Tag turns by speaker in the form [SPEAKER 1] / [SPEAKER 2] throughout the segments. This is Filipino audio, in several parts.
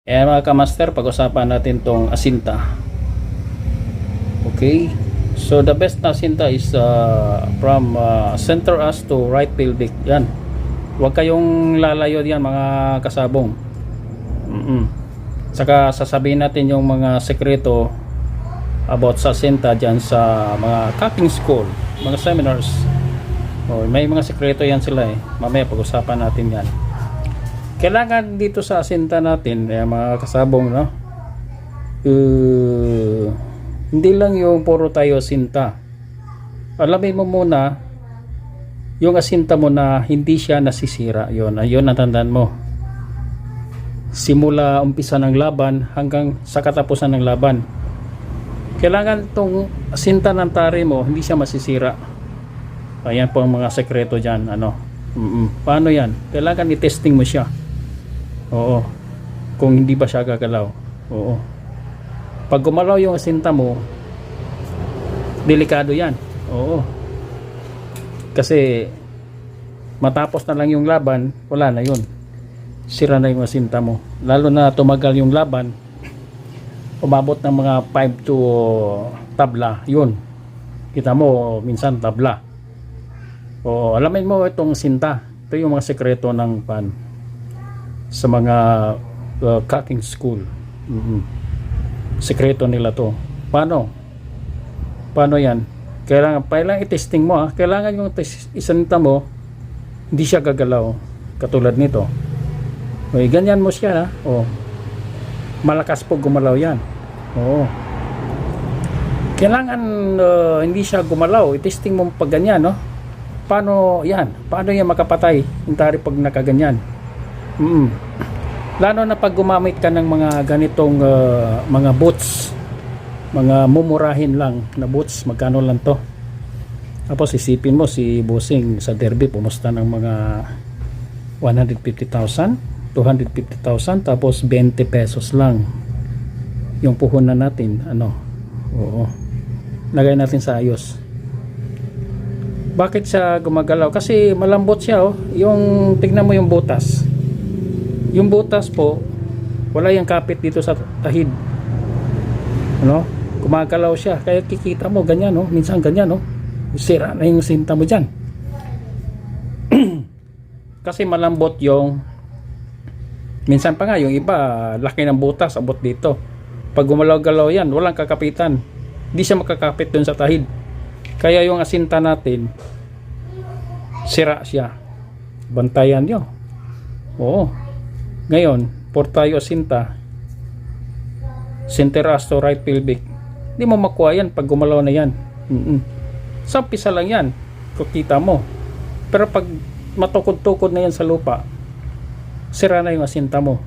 [SPEAKER 1] Mga kamaster, pag-usapan natin tong asinta. Okay, so the best na asinta is from center as to right pelvic. Yan, huwag kayong lalayo yan mga kasabong. Saka sasabihin natin yung mga sekreto about sa asinta dyan sa mga cooking school, mga seminars. May mga sekreto yan sila mamaya pag-usapan natin yan. Kailangan dito sa asinta natin mga kasabong, no? Hindi lang yung puro tayo asinta. Alamin mo muna yung asinta mo na hindi siya nasisira. Ayun ang tandaan mo. Simula umpisa ng laban hanggang sa katapusan ng laban. Kailangan tong asinta ng tari mo hindi siya masisira. Ayan po ang mga sekreto dyan. Paano yan? Kailangan i-testing mo siya. Oo. Kung hindi ba siya gagalaw. Oo. Pag gumalaw yung asinta mo, delikado yan. Oo. Kasi matapos na lang yung laban, wala na yun. Sira na yung asinta mo. Lalo na tumagal yung laban, umabot ng mga 5 to tabla. Yun. Kita mo, minsan tabla. Oo. Alamin mo itong asinta. Ito yung mga sekreto ng sa mga cooking school. Sekreto nila to. Paano yan? Kailangan i-testing mo. Kailangan yung isinta mo hindi siya gagalaw katulad nito. Ganyan mo siya. Malakas po gumalaw yan. Kailangan hindi siya gumalaw. I-testing mo pag ganyan, no? Paano yan makapatay yung tari pag nakaganyan? Lalo na pag gumamit ka ng mga ganitong mga boots, mga mumurahin lang na boots, magkano lang to. Tapos isipin mo si Bossing sa derby pumusta ng mga 150,000, 250,000, tapos 20 pesos lang yung puhunan natin. Lagay natin sa ayos. Bakit siya gumagalaw? Kasi malambot siya. Yung tignan mo yung butas. Yung butas po, wala yung kapit dito sa tahid. Gumagalaw siya. Kaya kikita mo ganyan, minsan ganyan, sira na yung sinta mo dyan. Kasi malambot yung, minsan pa nga yung iba laki ng butas, abot dito. Pag gumalaw-galaw yan, walang kakapitan. Hindi siya makakapit dun sa tahid. Kaya yung asinta natin, sira siya. Bantayan nyo. Ngayon, por tayo asinta, center as to right pelvic, hindi mo makuha yan pag gumalaw na yan. Sa umpisa lang yan, kukita mo. Pero pag matukod-tukod na yan sa lupa, sira na yung asinta mo.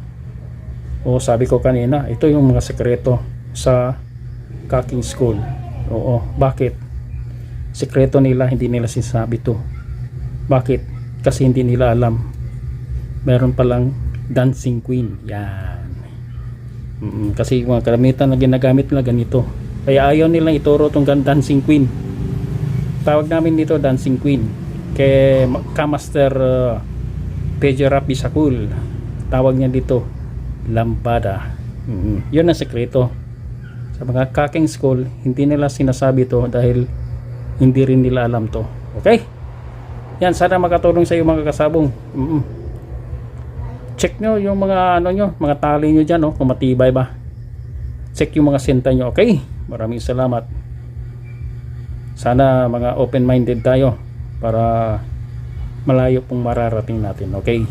[SPEAKER 1] Sabi ko kanina, ito yung mga sekreto sa cooking school. Bakit? Sekreto nila, hindi nila sinasabi to. Bakit? Kasi hindi nila alam. Meron palang dancing queen. Yan. Kasi mga karamitan na ginagamit nila ganito. Kaya ayaw nilang ituro itong dancing queen. Tawag namin dito dancing queen. Kay Kamaster Pedro Pisakul, tawag niya dito lampada. Yun ang sekreto. Sa mga cooking school, hindi nila sinasabi to dahil hindi rin nila alam to. Okay? Yan, sana makatulong sa iyo mga kasabong. Check nyo yung mga mga tali nyo dyan, kung matibay ba. Check yung mga sinta nyo. Okay? Maraming salamat. Sana mga open-minded tayo para malayo pong mararating natin. Okay?